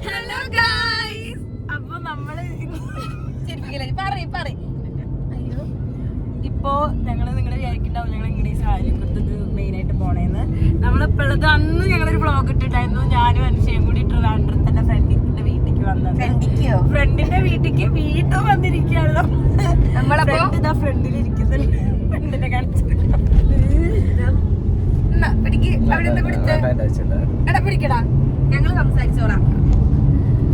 Hello guys, അപ്പൊ നമ്മള് അയ്യോ ഇപ്പോ ഞങ്ങള് നിങ്ങള് വിചാരിക്കണ്ടാവും ഞങ്ങൾ ഇങ്ങനെ സാരി കൊടുത്തത് മെയിൻ ആയിട്ട് പോണേന്ന്. നമ്മളിപ്പോഴത് അന്ന് ഞങ്ങളൊരു വ്ളോഗ് ഇട്ടിട്ടായിരുന്നു. ഞാനും അനുഷയും കൂടി ട്രിവാൻഡ്രത്തിന്റെ ഫ്രണ്ടിന്റെ വീട്ടിലേക്ക് വന്നത്. ഫ്രണ്ടിന്റെ വീട്ടിലേക്ക് വീണ്ടും വന്നിരിക്കുകയാണ്. നമ്മളിതാ ഫ്രണ്ടിലിരിക്കുന്ന ഫ്രണ്ടിനെ കാണിച്ചു പിടിക്കടാ. ഞങ്ങള് സംസാരിച്ചോളാം.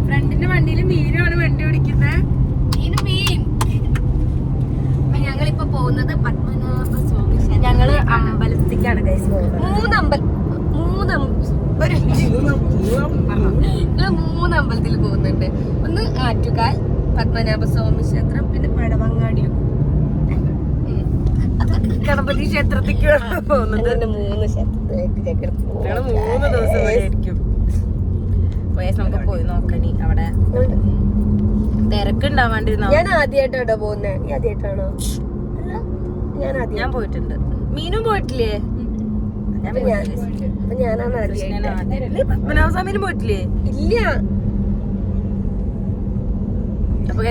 ഫ്രണ്ടിന്റെ വണ്ടിയിൽ മീനുമാണ് വണ്ടി ഓടിക്കുന്നത്. ഞങ്ങളിപ്പോ പോകുന്നത് പത്മനാഭസ്വാമി. ഞങ്ങള് അമ്പലത്തേക്കാണ് മൂന്ന് അമ്പലത്തിൽ പോകുന്നുണ്ട്. ഒന്ന് ആറ്റുകാൽ, പത്മനാഭസ്വാമി ക്ഷേത്രം, പിന്നെ പഴവങ്ങാടിയും ഗണപതി ക്ഷേത്രത്തിലേക്കാണ് പോകുന്നത്. 3 ക്ഷേത്രത്തിലേക്ക് ഞങ്ങള് 3 ദിവസം വരെയായിരിക്കും. നമുക്ക് പോയി നോക്കണി. അവിടെ തിരക്കുണ്ടാവാണ്ടിരുന്നോ? ഞാൻ ആദ്യമായിട്ടാണോ പോകുന്നത്? ഈ ആദ്യമായിട്ടാണോ? ഞാൻ പോയിട്ടുണ്ട്. മീനും പോയിട്ടില്ലേ? ഞാനാണ് ആദ്യമായിട്ട്. പത്മനാഭസ്വാമിയിലും പോയിട്ടില്ലേ? ഇല്ല.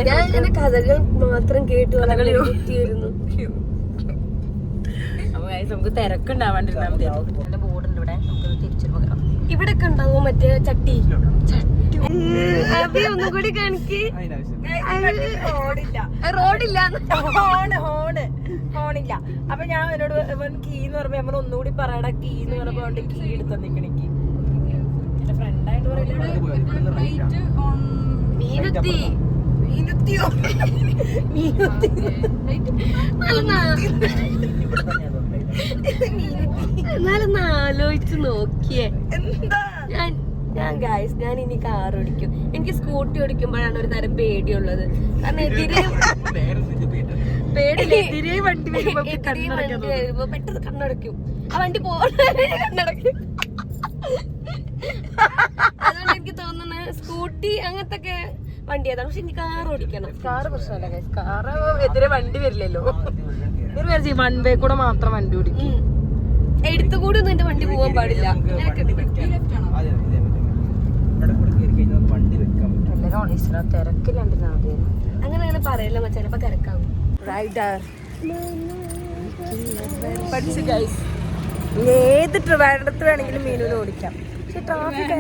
ഞാൻ ഇങ്ങനെ കഥകൾ മാത്രം കേട്ടു വളർന്നു. അപ്പൊ നമുക്ക് തിരക്കുണ്ടാവാണ്ടിരുന്നാ മതി. ബോർഡുണ്ട് ഇവിടെ. നമുക്ക് തിരിച്ചു പോകാം. ഇവിടെ ഒക്കെ ഉണ്ടാവോ മറ്റേ ചട്ടി? ഒന്നും കൂടി കാണിക്ക്. റോഡില്ല. ഹോണില്ല. അപ്പൊ ഞാൻ എന്നോട് കീ എന്ന് പറയുമ്പോ നമ്മൾ ഒന്നുകൂടി പറയടാ കീ എന്ന് പറഞ്ഞപ്പോ കീ എടുത്ത് നിക്കണിക്ക്. എന്റെ ഫ്രണ്ടായിട്ട് എന്നാലും ആലോചിച്ച് നോക്കിയേ. എന്താ ഞാൻ ഇനി കാർ ഓടിക്കും. എനിക്ക് സ്കൂട്ടി ഓടിക്കുമ്പോഴാണ് ഒരു തരം പേടിയുള്ളത്. കാരണം എതിരെ വണ്ടി വരുമ്പോ പെട്ടെന്ന് കണ്ണടയ്ക്കും. ആ വണ്ടി കണ്ണടയ്ക്കും. അതുകൊണ്ട് എനിക്ക് തോന്നുന്നത് സ്കൂട്ടി അങ്ങനത്തെ ഒക്കെ വണ്ടി ഏതാണ്. പക്ഷെ എനിക്ക് കാർ ഓടിക്കണം. കാറ് പ്രശ്നമല്ല. കാറ് എതിരെ വണ്ടി വരില്ലല്ലോ. വൺ വേ കൂടെ മാത്രം വണ്ടി ഓടിക്കും. എടുത്തുകൂടി ഒന്നും എന്റെ വണ്ടി പോകാൻ പാടില്ല. അങ്ങനെ പറയല്ലോ. ചിലപ്പോ തിരക്കാവും. ഏത് ട്രിവാൻഡ്രത്ത് വേണമെങ്കിലും മീനൂന് ഓടിക്കാം. പക്ഷെ ട്രാഫിക്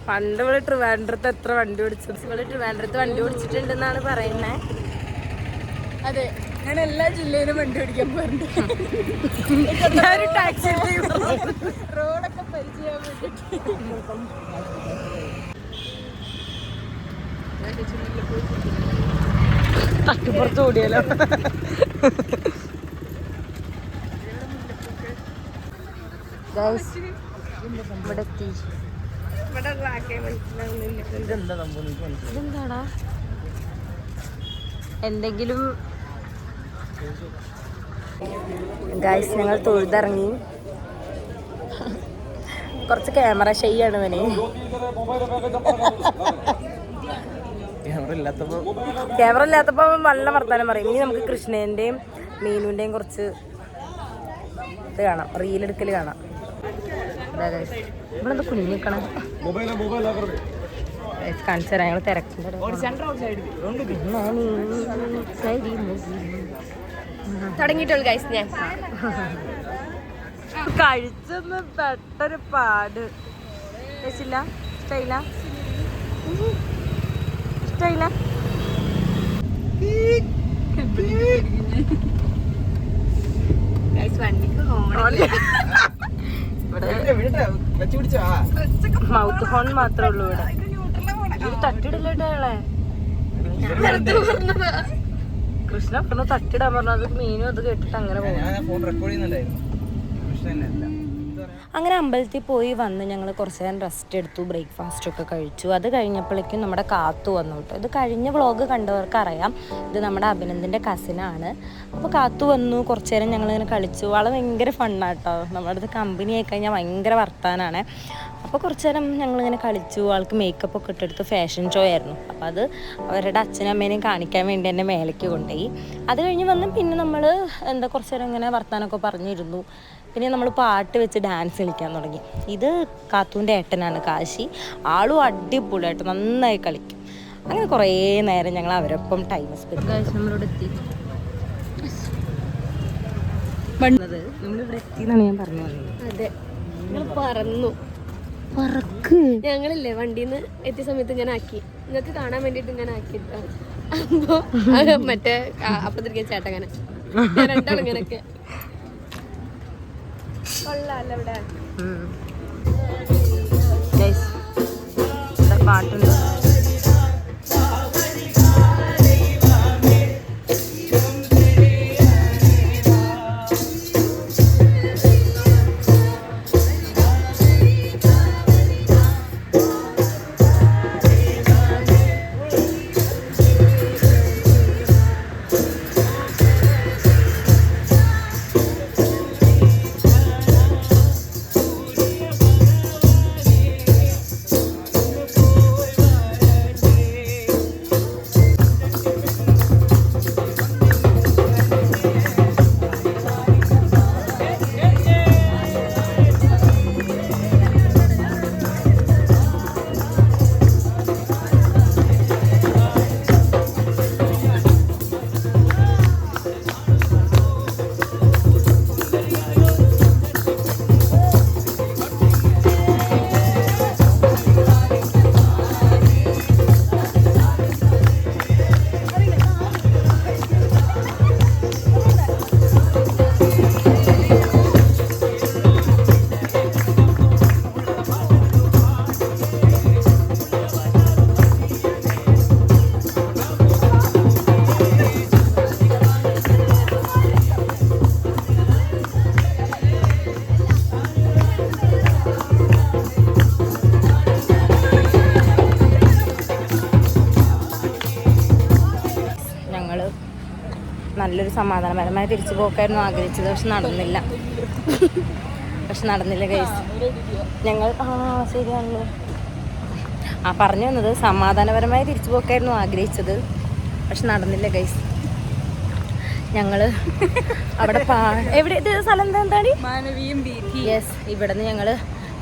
പണ്ട് ഇവിടെ ട്രിവാൻഡ്രത്ത് എത്ര വണ്ടി ഓടിച്ചു. ഇവിടെ ട്രിവാൻഡ്രത്ത് വണ്ടി ഓടിച്ചിട്ടുണ്ടെന്നാണ് പറയുന്നത്. അതെ, ഞാൻ എല്ലാ ജില്ലയിലും വണ്ടി ഓടിക്കാൻ പോയിട്ടുണ്ട്. ഒരു ടാക്സി റോഡൊക്കെ പരിചയം തട്ടിപ്പുറത്ത് ഓടിയാലോ. ഇവിടെ എത്തി. ഇതെന്താടാ? എന്തെങ്കിലും ഗൈസ്, ഞങ്ങൾ തൊഴുതിറങ്ങി. കുറച്ച് ക്യാമറ ഷൈയാണ് ഇവന്. ക്യാമറ ഇല്ലാത്തപ്പോ നല്ല വർത്താനം പറയും. ഇനി നമുക്ക് കൃഷ്ണേന്റെയും മീനുവിന്റെയും കുറച്ച് ഇത് കാണാം, റീലെടുക്കല് കാണാം. ഇവിടെ കുഞ്ഞിക്കണ കാണിച്ചു തരാം. ഞങ്ങൾ തിരക്കുന്നുണ്ട്. തുടങ്ങിയിട്ടുള്ളു ഗൈസ്. ഞാൻ കഴിച്ചൊന്ന് പെട്ടൊരു പാട്. ഇഷ്ടമില്ല ഇഷ്ടമില്ല ഇഷ്ടമില്ല. മൗത്ത് ഹോൺ മാത്രമേ ഉള്ളൂ ഇവിടെ. തട്ടിടില്ലേട്ടേ. കൃഷ്ണ പറഞ്ഞു തട്ടിടാൻ പറഞ്ഞു. അത് മീനും അത് കേട്ടിട്ട് അങ്ങനെ പോകും. അങ്ങനെ അമ്പലത്തിൽ പോയി വന്ന് ഞങ്ങൾ കുറച്ച് നേരം റെസ്റ്റ് എടുത്തു. ബ്രേക്ക്ഫാസ്റ്റൊക്കെ കഴിച്ചു. അത് കഴിഞ്ഞപ്പോഴേക്കും നമ്മുടെ കാത്തു വന്നു കേട്ടോ. ഇത് കഴിഞ്ഞ വ്ളോഗ് കണ്ടവർക്ക് അറിയാം. ഇത് നമ്മുടെ അഭിനന്ദിൻ്റെ കസിനാണ്. അപ്പോൾ കാത്തു വന്നു. കുറച്ച് നേരം ഞങ്ങളിങ്ങനെ കളിച്ചു. ആൾ ഭയങ്കര ഫണ്ണാട്ടോ. നമ്മുടെ അടുത്ത് കമ്പനി ആയി കഴിഞ്ഞാൽ ഭയങ്കര വർത്താനാണ്. അപ്പോൾ കുറച്ച് നേരം ഞങ്ങളിങ്ങനെ കളിച്ചു. ആൾക്ക് മേക്കപ്പ് ഒക്കെ ഇട്ടെടുത്ത് ഫാഷൻ ഷോ ആയിരുന്നു. അപ്പോൾ അത് അവരുടെ അച്ഛനും അമ്മേനെയും കാണിക്കാൻ വേണ്ടി എന്നെ മേലേക്ക് കൊണ്ടുപോയി. അത് കഴിഞ്ഞ് വന്ന് പിന്നെ നമ്മൾ കുറച്ച് നേരം ഇങ്ങനെ വർത്താനമൊക്കെ പറഞ്ഞിരുന്നു. പിന്നെ നമ്മൾ പാട്ട് വെച്ച് ഡാൻസ് കളിക്കാൻ തുടങ്ങി. ഇത് കാത്തൂൻ്റെ ഏട്ടനാണ് കാശി. ആളും അടിപൊളിയായിട്ട് നന്നായി കളിക്കും. അങ്ങനെ കുറേ നേരം ഞങ്ങൾ അവരൊപ്പം ടൈം സ്പെൻഡ്. നമ്മളിവിടെ എത്തി. നമ്മളിവിടെ എത്തി എന്നാണ് ഞാൻ പറഞ്ഞു വന്നത്. അതെ, നിങ്ങൾ പറന്നു പറക്ക്. ഞങ്ങളില്ലേ വണ്ടിന്ന് എത്തിയ സമയത്ത് ഇങ്ങനെ ആക്കി, നിങ്ങൾക്ക് കാണാൻ വേണ്ടിട്ട് ഇങ്ങനെ ആക്കിട്ടോ. അപ്പൊ മറ്റേ അപ്പത്തിരിക്കാൻ ചേട്ടങ്ങനെ രണ്ടാളും ഇങ്ങനൊക്കെ കൊള്ളാല്ലോ ഇവിടെ. പാട്ടുണ്ട്. നല്ലൊരു സമാധാനപരമായി തിരിച്ചു പോക്കായിരുന്നു ആഗ്രഹിച്ചത്. പക്ഷെ നടന്നില്ല ഗൈസ്. ഞങ്ങൾ ശരിയാണല്ലോ പറഞ്ഞു വന്നത്, സമാധാനപരമായി തിരിച്ചു പോക്കായിരുന്നു ആഗ്രഹിച്ചത്, പക്ഷെ നടന്നില്ല ഗൈസ്. ഞങ്ങൾ അവിടെ എവിടെ സ്ഥലം എന്താണ്? യെസ്, ഇവിടെ നിന്ന് ഞങ്ങൾ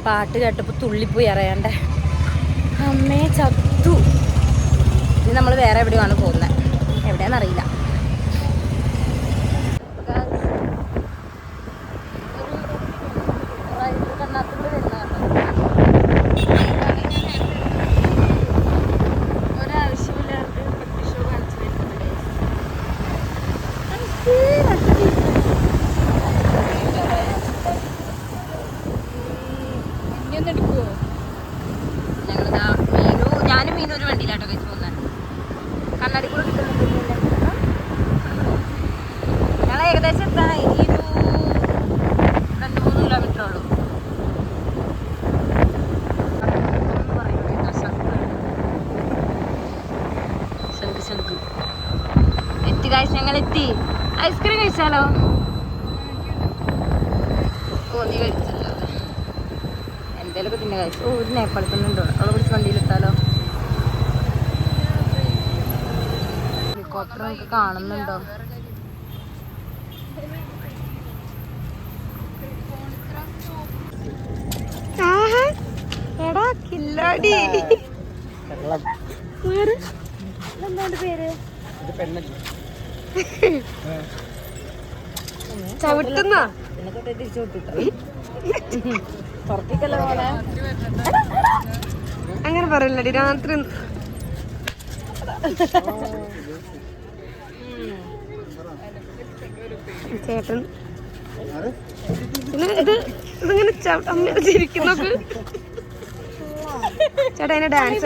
പാട്ട് കേട്ടപ്പോൾ തുള്ളിപ്പോയി അറിയാണ്ടേ. അമ്മേ ചത്തു. ഇനി നമ്മൾ വേറെ എവിടെയാണ് പോകുന്നത്, എവിടെയാണെന്നറിയില്ല. ഞാനും മീനും ഒരു വണ്ടിയിലാട്ടോ കഴിച്ച് പോകുന്നത്. കണ്ണാടി കൂടെ കിട്ടുന്നില്ല. ഞങ്ങൾ ഏകദേശം എത്താൻ ഇനി ഒരു 2-3 കിലോമീറ്റർ ഉള്ളൂ. എത്തി കാഴ്ച, ഞങ്ങൾ എത്തി. ഐസ്ക്രീം കഴിച്ചാലോ? നീ കഴിച്ചല്ലോ. എന്തേലൊക്കെ തിന്നെ കഴിച്ചു. ഒരു നേപ്പാളിൽ തന്നെ ഉണ്ടോ? അവളെ പിടിച്ച് വണ്ടിയിലെത്താലോ? ഹെലികോപ്റ്റർ നമുക്ക് കാണുന്നുണ്ടോ? എടാ കില്ലാടി. എന്താണ് പേര്? ചവിട്ടുന്ന പിന്നെ തൊട്ടേ തിരിച്ചു വിട്ടിട്ടോ. പുറത്തേക്കല്ല പോലെ അങ്ങനെ പറയല്ലടി. രാത്രി ചേട്ടൻ പിന്നെ ഇതിങ്ങനെ ചിരിക്കുന്നോക്ക്. ചേട്ടാ അതിനെ ഡാൻസ്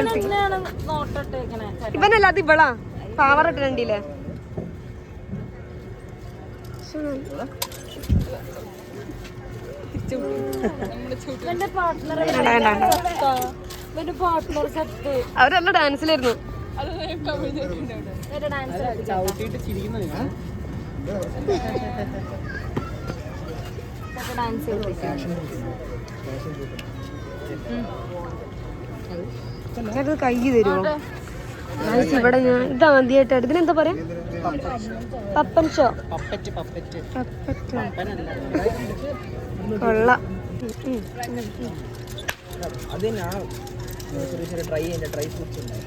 ഇവനല്ലാതെ ഇവളാ പാവറിട്ട് രണ്ടില്ലേ. അവരല്ല ഡാൻസിലായിരുന്നു. ചേട്ടത് കൈ തരുമോ? ഇവിടെ ഞാൻ ഇത് ആദ്യമായിട്ടാണ്. ഇതിനെന്താ പറയാ? പപ്പൻ ഷോ. കൊള്ളാം. അത് ഞാൻ ചെറിയ ട്രൈ ചെയ്യേണ്ട ഡ്രൈ ഫ്രൂട്ട്സ് ഉണ്ടായി.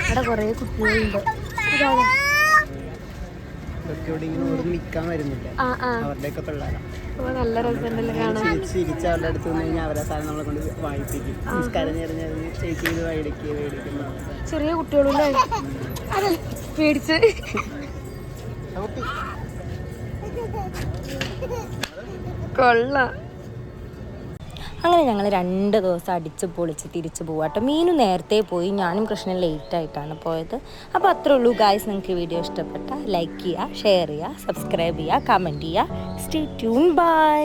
അവിടെ കുറേ കുട്ടികളുണ്ട്. നിൽക്കാൻ വരുന്നില്ല, അവരുടെയൊക്കെ പിള്ളേരാണ്. നല്ല രസമുണ്ടല്ലോ കാണാൻ. ചിരിച്ച് അവരുടെ അടുത്ത് നിന്ന് കഴിഞ്ഞാൽ അവരെ സാധനം നമ്മളെ കൊണ്ട് വായിപ്പിക്കും. നിസ്കാരം ചേർന്ന് ചേച്ചി ഇത് മേടിക്കുന്നു. ചെറിയ കുട്ടികളുണ്ട്. അതെ പേടിച്ച് കൊള്ളാം. അങ്ങനെ ഞങ്ങൾ 2 ദിവസം അടിച്ച് പൊളിച്ച് തിരിച്ചു പോവാട്ടോ. മീനു നേരത്തെ പോയി, ഞാനും കൃഷ്ണൻ ലേറ്റായിട്ടാണ് പോയത്. അപ്പോൾ അത്രേ ഉള്ളൂ ഗായ്സ്. നിങ്ങൾക്ക് വീഡിയോ ഇഷ്ടപ്പെട്ടാൽ ലൈക്ക് ചെയ്യുക, ഷെയർ ചെയ്യുക, സബ്സ്ക്രൈബ് ചെയ്യുക, കമൻറ്റ് ചെയ്യുക. Stay tune. ബൈ.